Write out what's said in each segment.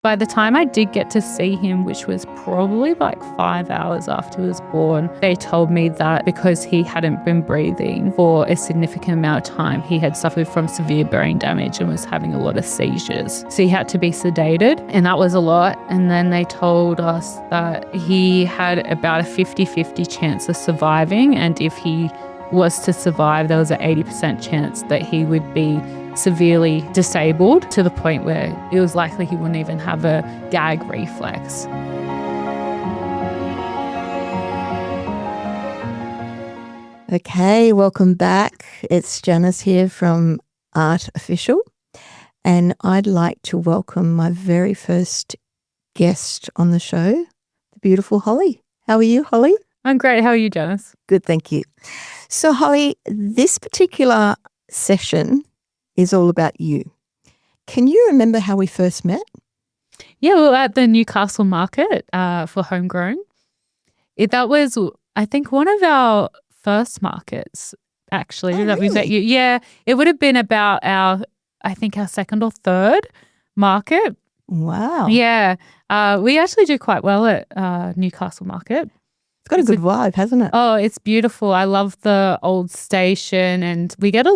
By the time I did get to see him, which was probably like 5 hours after he was born, they told me that because he hadn't been breathing for a significant amount of time, he had suffered from severe brain damage and was having a lot of seizures. So he had to be sedated, and that was a lot. And then they told us that he had about a 50-50 chance of surviving, and if he was to survive, there was an 80% chance that he would be severely disabled to the point where it was likely he wouldn't even have a gag reflex. Okay, welcome back. It's Janice here from Art Official, and I'd like to welcome my very first guest on the show, the beautiful Holly. How are you, Holly? I'm great. How are you, Janice? Good, thank you. So, Holly, this particular session is all about you. Can you remember how we first met? Yeah, we were at the Newcastle market for homegrown. That was, I think, one of our first markets, actually, that really? we met you. Yeah, it would have been about our second or third market. Wow. Yeah, we actually do quite well at Newcastle market. It's got a good vibe, hasn't it? Oh, it's beautiful. I love the old station, and you get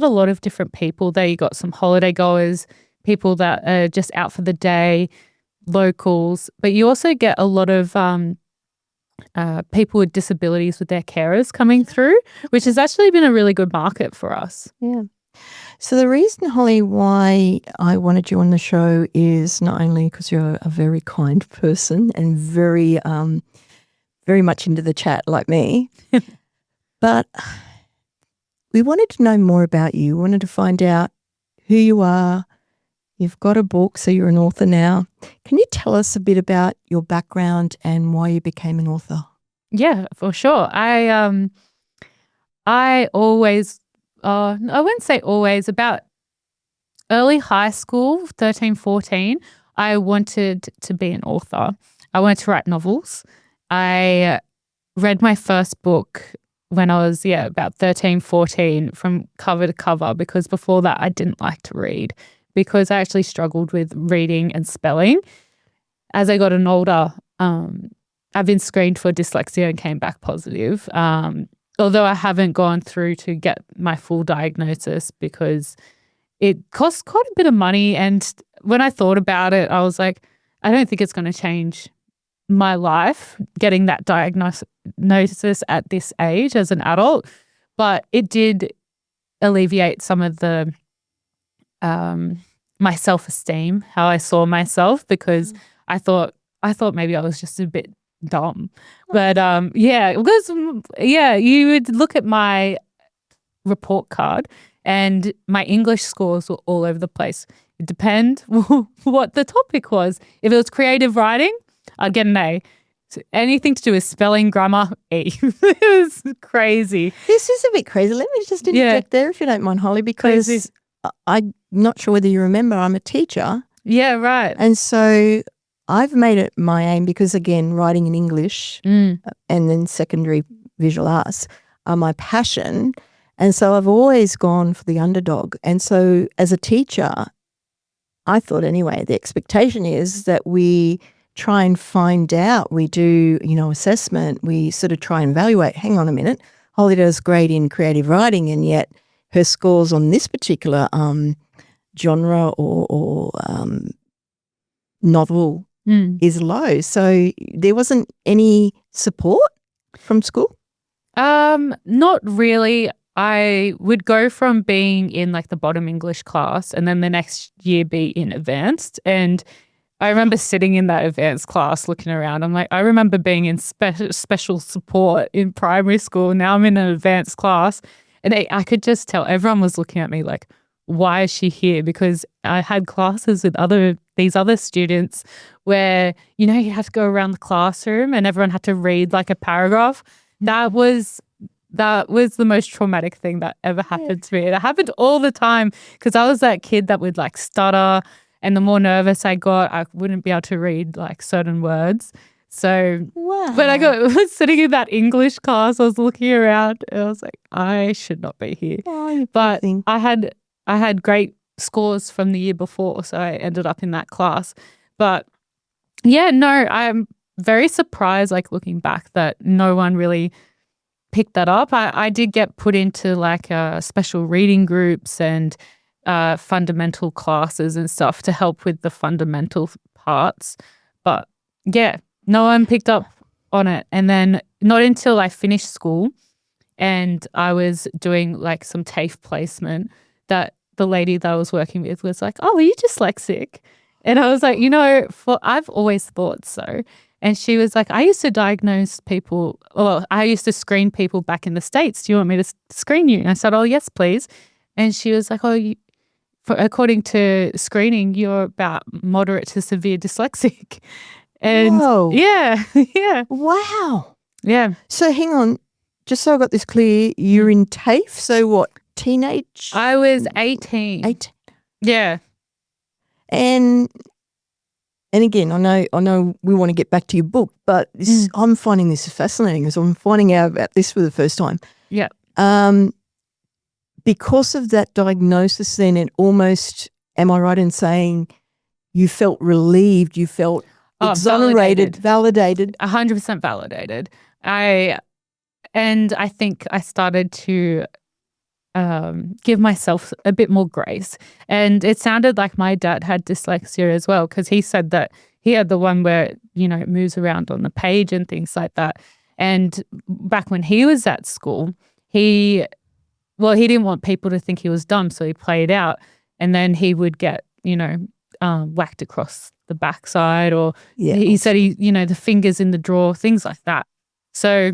a lot of different people there. You got some holiday goers, people that are just out for the day, locals, but you also get a lot of people with disabilities with their carers coming through, which has actually been a really good market for us. Yeah. So the reason, Holly, why I wanted you on the show is not only because you're a very kind person and very much into the chat like me, but we wanted to know more about you. We wanted to find out who you are. You've got a book, so you're an author now. Can you tell us a bit about your background and why you became an author? Yeah, for sure. I always, I wouldn't say always, about early high school, 13, 14, I wanted to be an author. I wanted to write novels. I read my first book when I was, about 13, 14 from cover to cover, because before that I didn't like to read because I actually struggled with reading and spelling. As I got older, I've been screened for dyslexia and came back positive, although I haven't gone through to get my full diagnosis because it costs quite a bit of money. And when I thought about it, I was like, I don't think it's going to change my life getting that diagnosis at this age as an adult, but it did alleviate some of the my self-esteem, how I saw myself, because I thought maybe I was just a bit dumb. But you would look at my report card and my English scores were all over the place. It depends what the topic was. If it was creative writing, I'd get an A. So anything to do with spelling, grammar, E. It was crazy. This is a bit crazy. Let me just interject there, if you don't mind, Holly, because I'm not sure whether you remember, I'm a teacher. Yeah, right. And so I've made it my aim because, again, writing in English and then secondary visual arts are my passion. And so I've always gone for the underdog. And so as a teacher, I thought anyway, the expectation is that we try and find out. We do, assessment. We sort of try and evaluate. Hang on a minute. Holly does great in creative writing, and yet her scores on this particular genre or novel is low. So there wasn't any support from school? Not really. I would go from being in like the bottom English class and then the next year be in advanced. And I remember sitting in that advanced class looking around. I'm like, I remember being in special support in primary school. Now I'm in an advanced class. And I could just tell everyone was looking at me like, why is she here? Because I had classes with these other students where, you had to go around the classroom and everyone had to read like a paragraph. That was the most traumatic thing that ever happened to me. It happened all the time because I was that kid that would like stutter, and the more nervous I got, I wouldn't be able to read like certain words. So when I was sitting in that English class, I was looking around and I was like, I should not be here. But I had great scores from the year before, so I ended up in that class. But yeah, no, I'm very surprised, like looking back, that no one really picked that up. I did get put into like special reading groups and fundamental classes and stuff to help with the fundamental parts. But yeah, no one picked up on it. And then not until I finished school and I was doing like some TAFE placement that the lady that I was working with was like, "Oh, are you dyslexic?" And I was like, I've always thought so. And she was like, "I used to diagnose people, or I used to screen people back in the States. Do you want me to screen you?" And I said, "Oh, yes, please." And she was like, "Oh, according to screening, you're about moderate to severe dyslexic." And Whoa. yeah, yeah, Wow. yeah. So hang on, just so I got this clear, you're in TAFE, so what, teenage? I was 18. 18. Yeah. And again, I know we want to get back to your book, but this, I'm finding this fascinating as I'm finding out about this for the first time. Yeah. Because of that diagnosis then, it almost, am I right in saying you felt relieved, you felt exonerated, validated? 100% validated. I think I started to give myself a bit more grace. And it sounded like my dad had dyslexia as well, because he said that he had the one where, it moves around on the page and things like that. And back when he was at school, he didn't want people to think he was dumb, so he played out. And then he would get, whacked across the backside, or he said the fingers in the drawer, things like that. So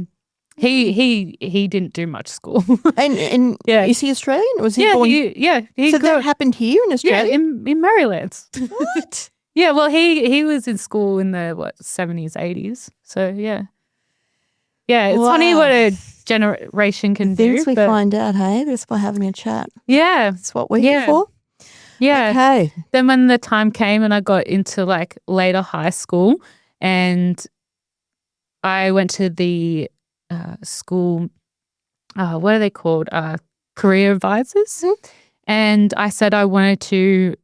he didn't do much school. and yeah. Is he Australian? Or was he born? So that happened here in Australia? Yeah, in Maryland. What? Yeah, well, he was in school in the 70s, 80s. So yeah. Yeah, it's funny what a generation can do. Things we find out, hey, just by having a chat. Yeah. That's what we're here for. Yeah. Okay. Then when the time came and I got into like later high school, and I went to the school, what are they called? Career advisors. And I said I wanted to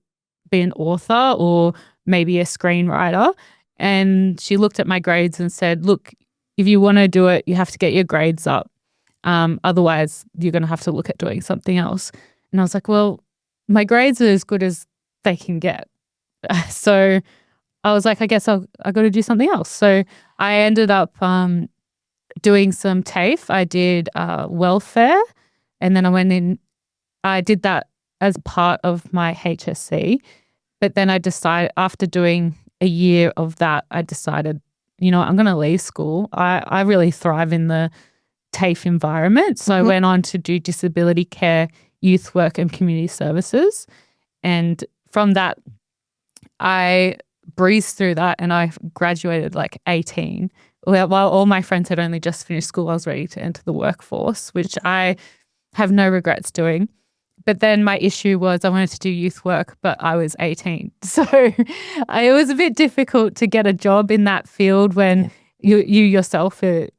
be an author or maybe a screenwriter. And she looked at my grades and said, "Look, if you want to do it, you have to get your grades up. Otherwise, you're going to have to look at doing something else." And I was like, well, my grades are as good as they can get. So I was like, I guess I got to do something else. So I ended up doing some TAFE. I did welfare, and then I went in. I did that as part of my HSC. But then I decided, after doing a year of that, I decided, I'm going to leave school. I really thrive in the TAFE environment. So I went on to do disability care, youth work and community services. And from that, I breezed through that and I graduated like 18. While all my friends had only just finished school, I was ready to enter the workforce, which I have no regrets doing. But then my issue was I wanted to do youth work, but I was 18. So it was a bit difficult to get a job in that field when you yourself are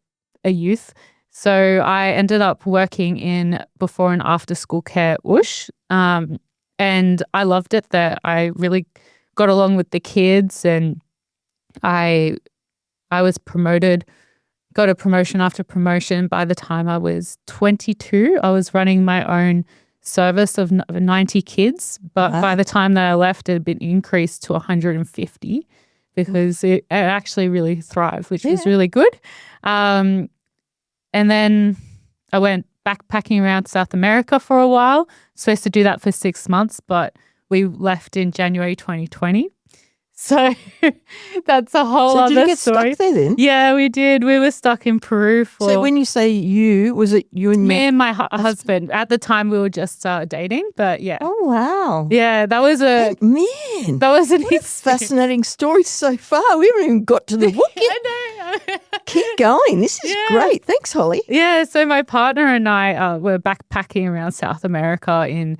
a youth. So I ended up working in before and after school care at Whoosh. And I loved it there. I really got along with the kids, and I was promoted, got a promotion after promotion. By the time I was 22, I was running my own service of 90 kids. But by the time that I left, it had been increased to 150 because it actually really thrived, which was really good. And then I went backpacking around South America for a while. Supposed to do that for 6 months, but we left in January 2020. So that's a whole other story. Did you get stuck there then? Yeah, we did. We were stuck in Peru for... So when you say you, was it you and me? Me and my husband. At the time, we were just dating, but yeah. Oh, wow. Yeah, that was a... Man. That was an fascinating story so far. We haven't even got to the book yet. I know. Keep going. This is great. Thanks, Holly. Yeah, so my partner and I were backpacking around South America in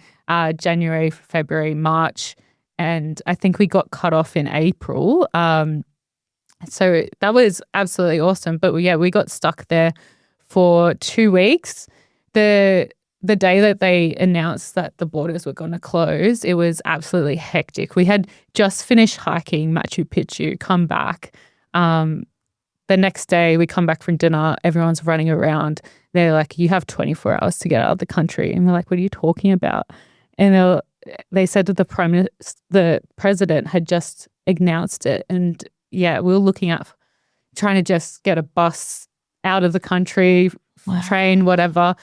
January, February, March. And I think we got cut off in April. So that was absolutely awesome. But yeah, we got stuck there for 2 weeks. The the day that they announced that the borders were going to close, it was absolutely hectic. We had just finished hiking Machu Picchu, come back. The next day we come back from dinner, everyone's running around. They're like, you have 24 hours to get out of the country. And we're like, what are you talking about? And they said that the president had just announced it. And yeah, we were looking at trying to just get a bus out of the country, train, whatever.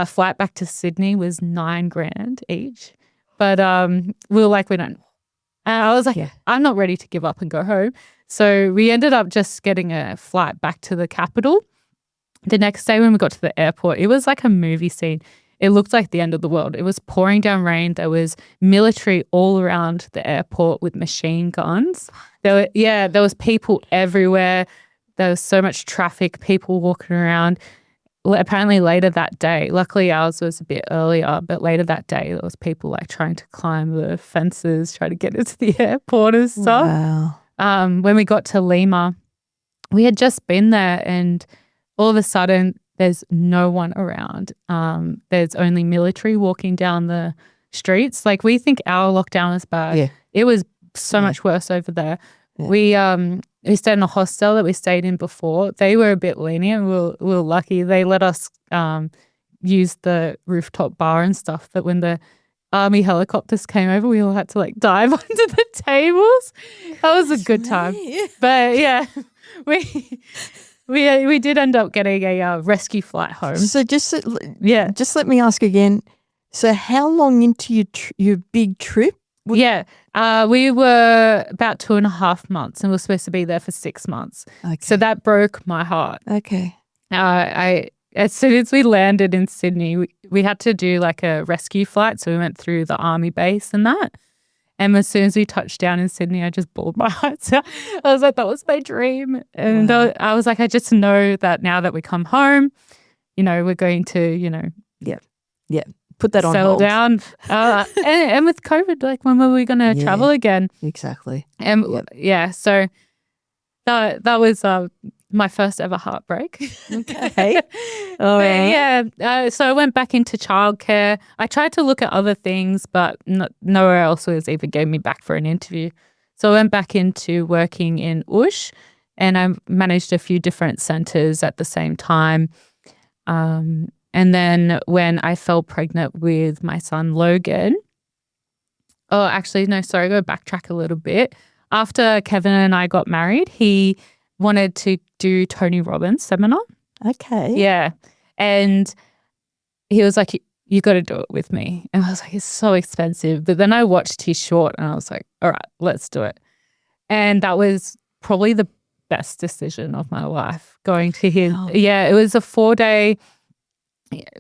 Flight back to Sydney was $9,000 each. But we were like, we don't. And I was like, I'm not ready to give up and go home. So we ended up just getting a flight back to the capital. The next day when we got to the airport, it was like a movie scene. It looked like the end of the world. It was pouring down rain. There was military all around the airport with machine guns. There was people everywhere. There was so much traffic, people walking around. Apparently later that day, luckily ours was a bit earlier, but later that day there was people like trying to climb the fences, trying to get into the airport and stuff. Wow. When we got to Lima, we had just been there and all of a sudden there's no one around. There's only military walking down the streets. Like we think our lockdown was bad. Yeah. It was so much worse over there. Yeah. We stayed in a hostel that we stayed in before. They were a bit lenient. We were lucky. They let us use the rooftop bar and stuff. But when the army helicopters came over, we all had to like dive onto the tables. That was a good time. But yeah, we did end up getting a rescue flight home. So just let me ask again. So how long into your big trip? We were about 2.5 months and we were supposed to be there for 6 months. Okay. So that broke my heart. Okay. As soon as we landed in Sydney, we had to do like a rescue flight. So we went through the army base and that. And as soon as we touched down in Sydney, I just bawled my heart out. I was like, that was my dream. And I was like, I just know that now that we come home, we're going to, put that on settle hold. down. And with COVID, like when were we going to travel again? Exactly. And so that was my first ever heartbreak. Okay. All right. So I went back into childcare. I tried to look at other things, but nowhere else was even getting me back for an interview. So I went back into working in Ush and I managed a few different centers at the same time. And then when I fell pregnant with my son, Logan, go backtrack a little bit. After Kevin and I got married, he wanted to do Tony Robbins seminar. Okay. Yeah. And he was like, you got to do it with me. And I was like, it's so expensive. But then I watched his short and I was like, all right, let's do it. And that was probably the best decision of my life, going to his. Wow. Yeah, it was a 4-day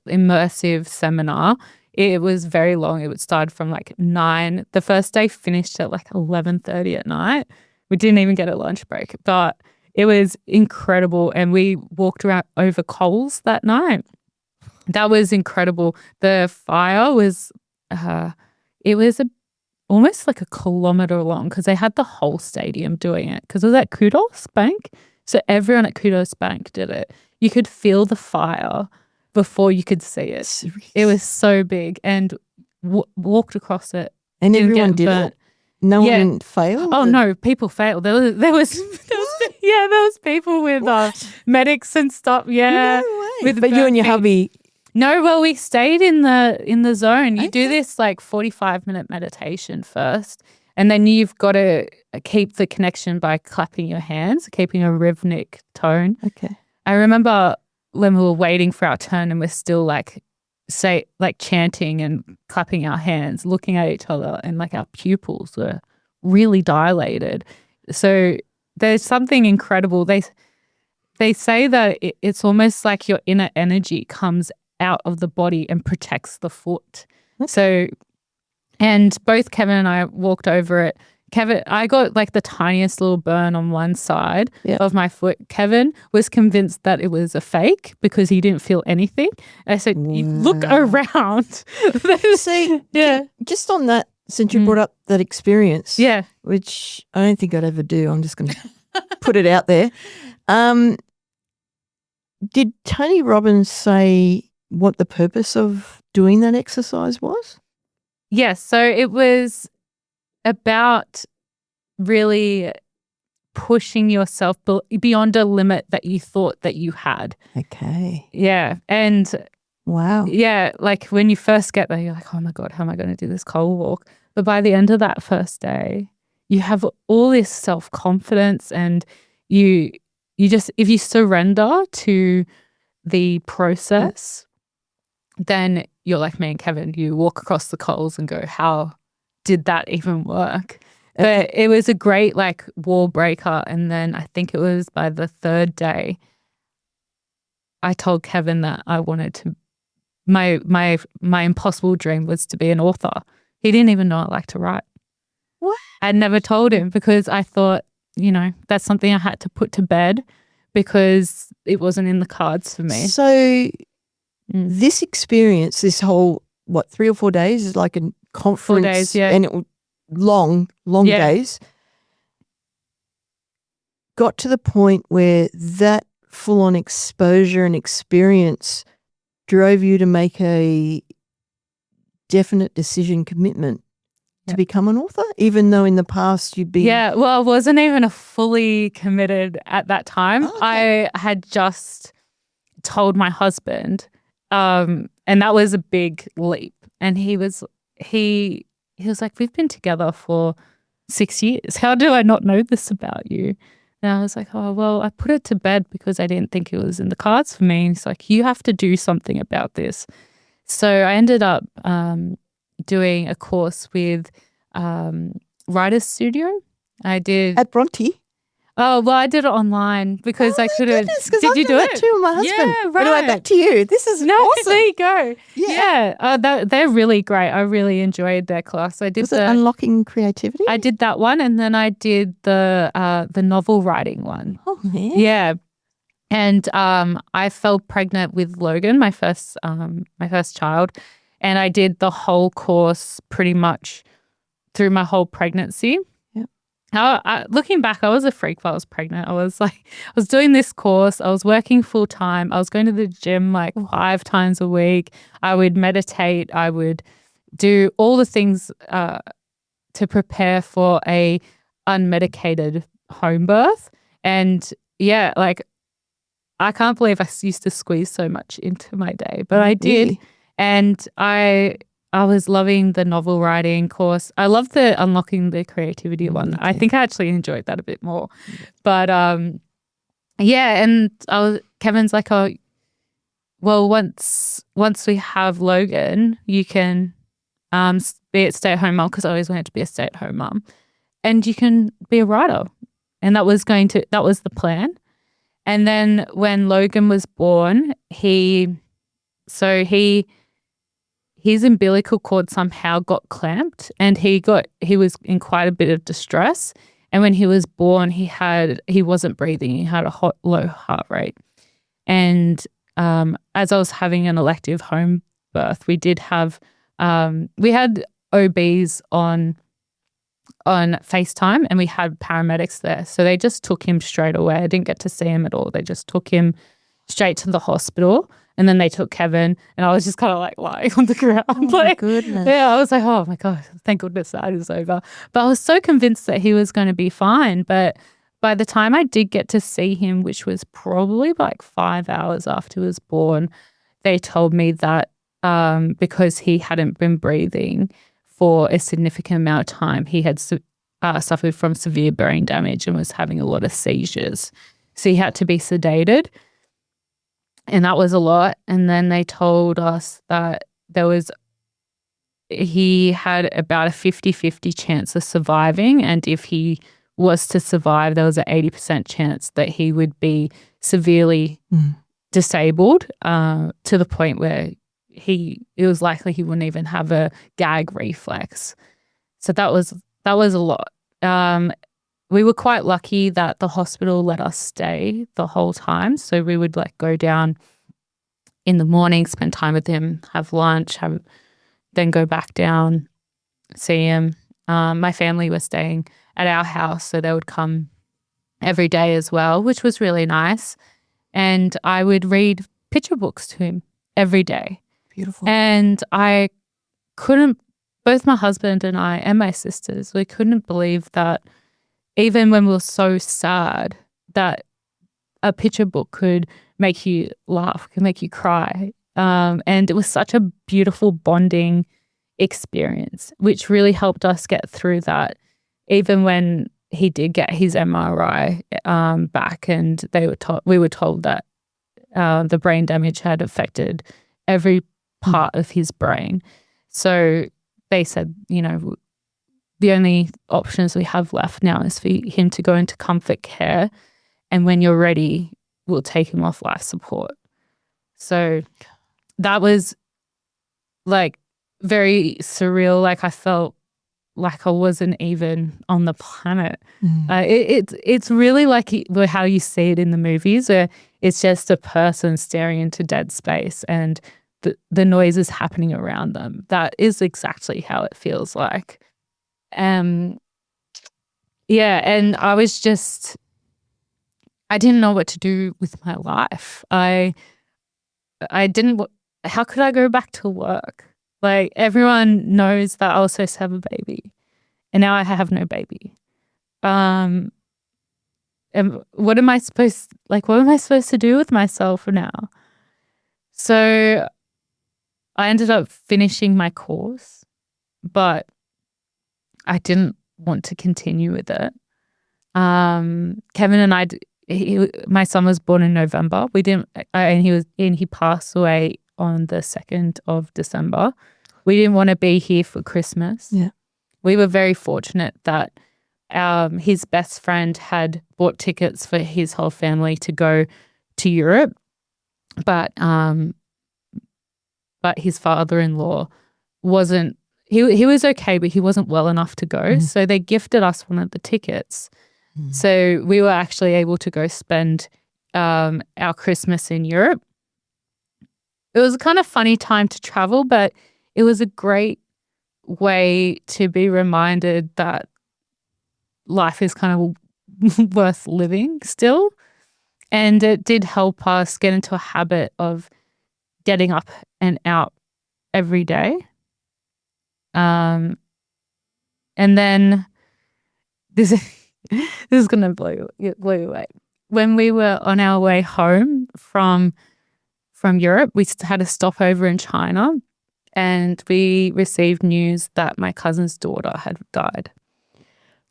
immersive seminar. It was very long. It would start from like 9. The first day finished at like 11:30 at night. We didn't even get a lunch break, but it was incredible. And we walked around over coals that night. That was incredible. The fire was, almost like a kilometer long because they had the whole stadium doing it because it was at Kudos Bank. So everyone at Kudos Bank did it. You could feel the fire before you could see it. Seriously? It was so big and walked across it. And everyone did it? No one failed? Oh, no, people failed. There was people with medics and stuff. Yeah. No way. But you and your hubby... No, well, we stayed in the zone. You do this like 45-minute meditation first, and then you've got to keep the connection by clapping your hands, keeping a rhythmic tone. Okay. I remember when we were waiting for our turn and we're still chanting and clapping our hands, looking at each other, and like our pupils were really dilated. So there's something incredible. They say that it's almost like your inner energy comes out of the body and protects the foot. So, and both Kevin and I walked over it. Kevin, I got like the tiniest little burn on one side of my foot. Kevin was convinced that it was a fake because he didn't feel anything. I said, look around. See, just on that, since you brought up that experience, which I don't think I'd ever do. I'm just going to put it out there. Did Tony Robbins say what the purpose of doing that exercise was? Yes. So it was about really pushing yourself beyond a limit that you thought that you had. Okay. Yeah. And Wow. yeah, like when you first get there, you're like, oh my God, how am I going to do this cold walk? But by the end of that first day, you have all this self-confidence, and you just, if you surrender to the process, then you're like me and Kevin, you walk across the coals and go, how did that even work? But it was a great like wall breaker. And then I think it was by the third day, I told Kevin that I wanted to, my impossible dream was to be an author. He didn't even know I like to write. What? I'd never told him because I thought, that's something I had to put to bed because it wasn't in the cards for me. So this experience, this whole, 3 or 4 days is like a conference. 4 days, yeah. And it was long days. Got to the point where that full-on exposure and experience drove you to make a definite decision commitment to become an author, even though in the past you'd been... Yeah, well, I wasn't even fully committed at that time. Oh, okay. I had just told my husband, and that was a big leap. And he was like, we've been together for 6 years. How do I not know this about you? And I was like, oh, well, I put it to bed because I didn't think it was in the cards for me. And he's like, you have to do something about this. So I ended up doing a course with Writers Studio. I did At Bronte? Oh, well, I did it online because I could have. Did you do it too, my husband? Yeah, right. Anyway, back to you. This is awesome. There you go. Yeah. They're really great. I really enjoyed their class. I did Was it Unlocking Creativity? I did that one, and then I did the novel writing one. Oh, man. Yeah. And I fell pregnant with Logan, my first child, and I did the whole course pretty much through my whole pregnancy. Looking back, I was a freak while I was pregnant. I was doing this course. I was working full time. I was going to the gym like 5 times a week. I would meditate. I would do all the things to prepare for a unmedicated home birth. And yeah, like I can't believe I used to squeeze so much into my day, but I did. Really? And I was loving the novel writing course. I love the Unlocking the Creativity one. I think I actually enjoyed that a bit more. But yeah, and Kevin's like, oh, well, once we have Logan, you can be a stay-at-home mom, because I always wanted to be a stay-at-home mom, and you can be a writer. And that was the plan. And then when Logan was born, his umbilical cord somehow got clamped, and he was in quite a bit of distress. And when he was born, he wasn't breathing. He had a low heart rate. And as I was having an elective home birth, we had OBs on FaceTime, and we had paramedics there. So they just took him straight away. I didn't get to see him at all. They just took him straight to the hospital. And then they took Kevin, and I was just kind of like lying on the ground. Oh, my goodness. Yeah, I was like, oh my God, thank goodness that is over. But I was so convinced that he was going to be fine. But by the time I did get to see him, which was probably like 5 hours after he was born, they told me that because he hadn't been breathing for a significant amount of time, he had suffered from severe brain damage and was having a lot of seizures. So he had to be sedated. And that was a lot. And then they told us that he had about a 50-50 chance of surviving. And if he was to survive, there was an 80% chance that he would be severely disabled to the point where it was likely he wouldn't even have a gag reflex. So that was a lot. We were quite lucky that the hospital let us stay the whole time. So we would go down in the morning, spend time with him, have lunch, then go back down, see him. My family was staying at our house, so they would come every day as well, which was really nice. And I would read picture books to him every day. Beautiful. And I couldn't, both my husband and I and my sisters, we couldn't believe that even when we were so sad, that a picture book could make you laugh, could make you cry. And it was such a beautiful bonding experience, which really helped us get through that. Even when he did get his MRI back, and we were told that the brain damage had affected every part of his brain. So they said, the only options we have left now is for him to go into comfort care, and when you're ready, we'll take him off life support. So that was like very surreal. Like I felt like I wasn't even on the planet. It's really like how you see it in the movies, where it's just a person staring into dead space and the noise is happening around them. That is exactly how it feels like. And I was just, I didn't know what to do with my life. I didn't, how could I go back to work? Like everyone knows that I was supposed to have a baby, and now I have no baby. And what am I supposed to do with myself now? So I ended up finishing my course, but I didn't want to continue with it. Kevin and I, my son was born in November. He passed away on the 2nd of December. We didn't want to be here for Christmas. Yeah. We were very fortunate that his best friend had bought tickets for his whole family to go to Europe, but his father-in-law wasn't. He was okay, but he wasn't well enough to go. So they gifted us one of the tickets. So we were actually able to go spend our Christmas in Europe. It was a kind of funny time to travel, but it was a great way to be reminded that life is kind of worth living still. And it did help us get into a habit of getting up and out every day. And then this is going to blow you away. When we were on our way home from Europe, we had a stopover in China, and we received news that my cousin's daughter had died.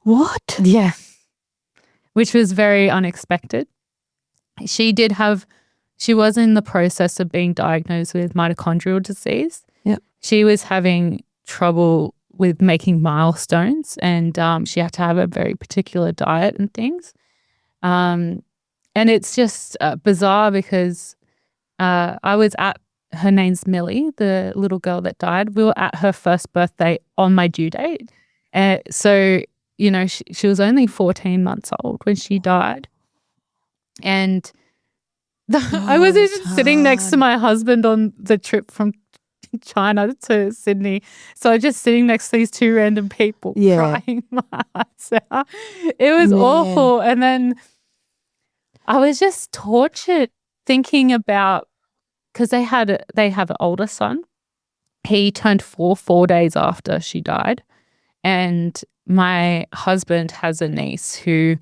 What? Yeah. Which was very unexpected. She was in the process of being diagnosed with mitochondrial disease. Yep. She was having trouble with making milestones, and she had to have a very particular diet and things. And it's just bizarre because I was at, her name's Millie, the little girl that died. We were at her first birthday on my due date. So, she was only 14 months old when she died. And I was even sitting next to my husband on the trip from China to Sydney. So I was just sitting next to these two random people crying my eyes out. It was awful. And then I was just tortured thinking about, because they have an older son. He turned 4 days after she died. And my husband has a niece who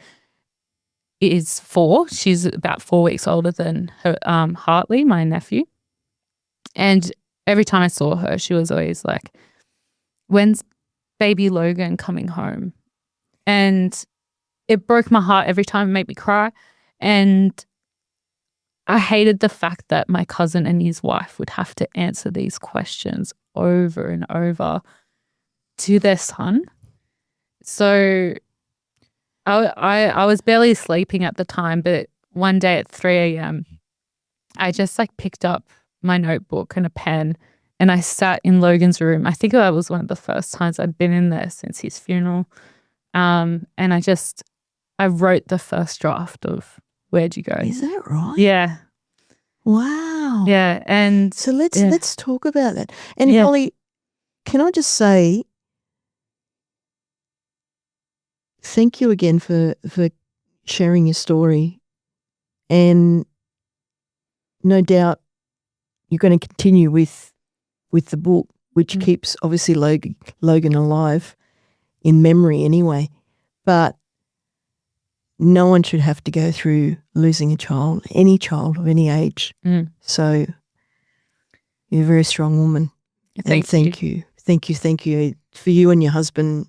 is 4. She's about 4 weeks older than her, Hartley, my nephew. And every time I saw her, she was always like, "When's baby Logan coming home?" And it broke my heart every time. It made me cry. And I hated the fact that my cousin and his wife would have to answer these questions over and over to their son. So I was barely sleeping at the time, but one day at 3 a.m., I just picked up my notebook and a pen, and I sat in Logan's room. I think that was one of the first times I'd been in there since his funeral. And I wrote the first draft of Where'd You Go? Is that right? Yeah. Wow. Yeah. And so let's talk about that. And Holly, can I just say thank you again for sharing your story. And no doubt you're going to continue with the book, which keeps obviously Logan alive in memory anyway. But no one should have to go through losing a child, any child of any age. So you're a very strong woman. Thank you. Thank you. For you and your husband,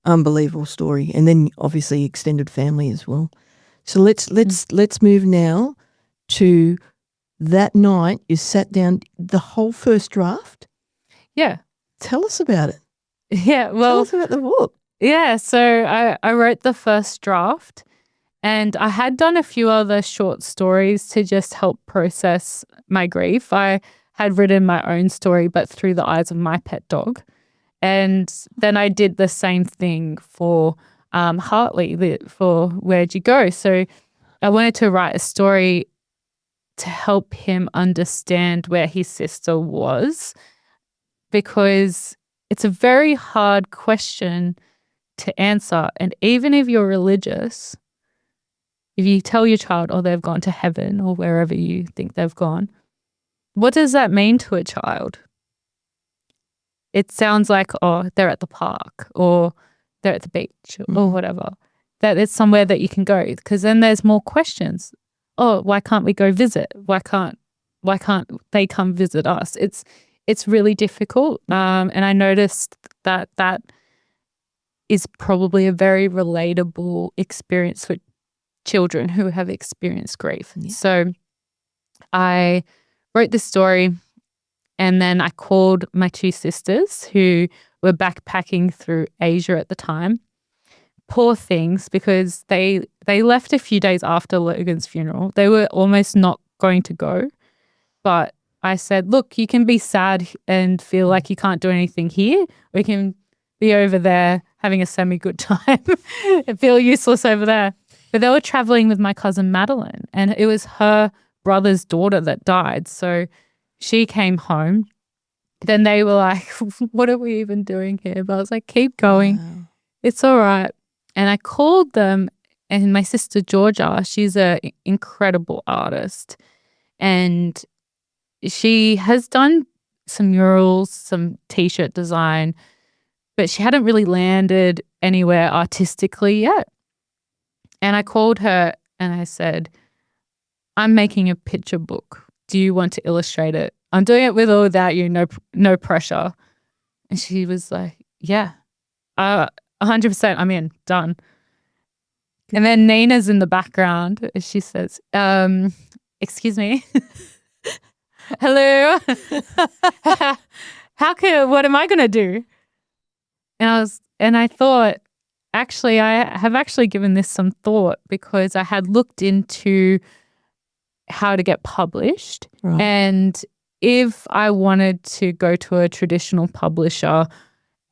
unbelievable story. And then obviously extended family as well. So let's move now to that night you sat down, the whole first draft. Yeah. Tell us about it. Yeah. Well, tell us about the book. Yeah. So I wrote the first draft, and I had done a few other short stories to just help process my grief. I had written my own story, but through the eyes of my pet dog. And then I did the same thing for Hartley, for Where'd You Go? So I wanted to write a story to help him understand where his sister was, because it's a very hard question to answer. And even if you're religious, if you tell your child, oh, they've gone to heaven or wherever you think they've gone, what does that mean to a child? It sounds like, oh, they're at the park or they're at the beach or whatever. That it's somewhere that you can go, because then there's more questions. Oh, why can't we go visit? Why can't they come visit us? It's really difficult. And I noticed that is probably a very relatable experience for children who have experienced grief. Yeah. So I wrote this story, and then I called my two sisters who were backpacking through Asia at the time. Poor things, because they left a few days after Logan's funeral. They were almost not going to go. But I said, look, you can be sad and feel like you can't do anything here. We can be over there having a semi-good time and feel useless over there. But they were traveling with my cousin Madeline, and it was her brother's daughter that died. So she came home. Then they were like, what are we even doing here? But I was like, keep going. Wow. It's all right. And I called them, and my sister Georgia, she's an incredible artist. And she has done some murals, some T-shirt design, but she hadn't really landed anywhere artistically yet. And I called her and I said, I'm making a picture book. Do you want to illustrate it? I'm doing it with or without you, no pressure. And she was like, yeah, 100%, I'm in, done. And then Nina's in the background. She says, excuse me. Hello. What am I going to do? And I thought, actually, I have actually given this some thought, because I had looked into how to get published. Right. And if I wanted to go to a traditional publisher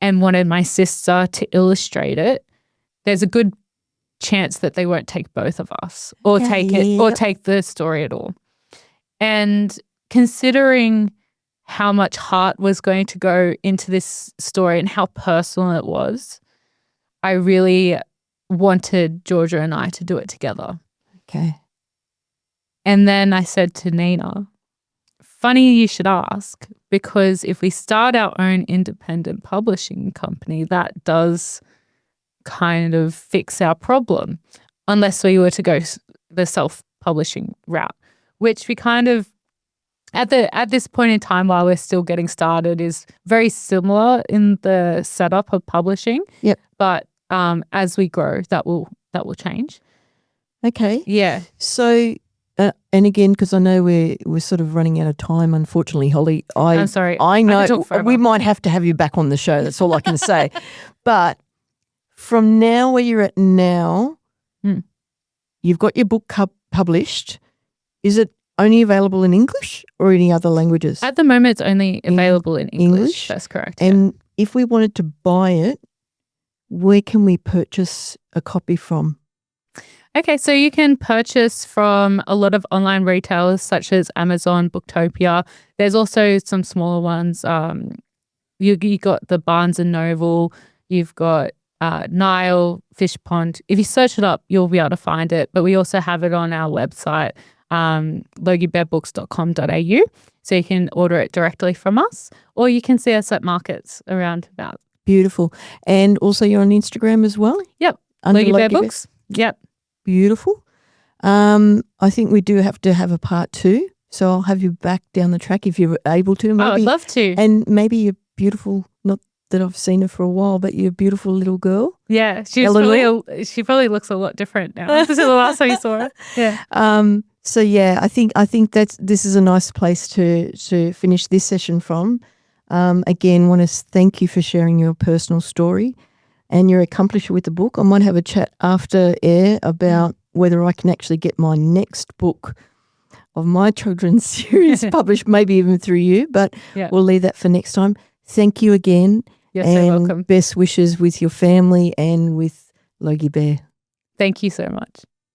and wanted my sister to illustrate it, there's a good chance that they won't take both of us or take the story at all. And considering how much heart was going to go into this story and how personal it was, I really wanted Georgia and I to do it together. Okay. And then I said to Nina, funny you should ask, because if we start our own independent publishing company, that does kind of fix our problem, unless we were to go the self-publishing route, which we kind of, at this point in time, while we're still getting started, is very similar in the setup of publishing. Yep. But as we grow, that will change. Okay. Yeah. So, and again, because I know we're sort of running out of time, unfortunately, Holly. I'm sorry. I know we might have to have you back on the show. That's all I can say. But from now, where you're at now, you've got your book published. Is it only available in English or any other languages? At the moment, it's only available in English. That's correct. And if we wanted to buy it, where can we purchase a copy from? Okay, so you can purchase from a lot of online retailers such as Amazon, Booktopia. There's also some smaller ones. You got the Barnes & Noble. You've got Nile, Fish Pond. If you search it up, you'll be able to find it. But we also have it on our website. logiebearbooks.com.au. So you can order it directly from us, or you can see us at markets around about. Beautiful. And also you're on Instagram as well? Yep. Under Logie Bear Logie Bear? Books. Yep. Beautiful. I think we do have to have a part 2. So I'll have you back down the track if you're able to. I would love to. And maybe your beautiful, not that I've seen her for a while, but your beautiful little girl. Yeah, she probably looks a lot different now since the last time you saw her. Yeah. So yeah, I think this is a nice place to finish this session from. Again, want to thank you for sharing your personal story and your accomplishment with the book. I might have a chat after air about whether I can actually get my next book of my children's series published, maybe even through you, but we'll leave that for next time. Thank you again. You're so welcome. Best wishes with your family and with Logie Bear. Thank you so much.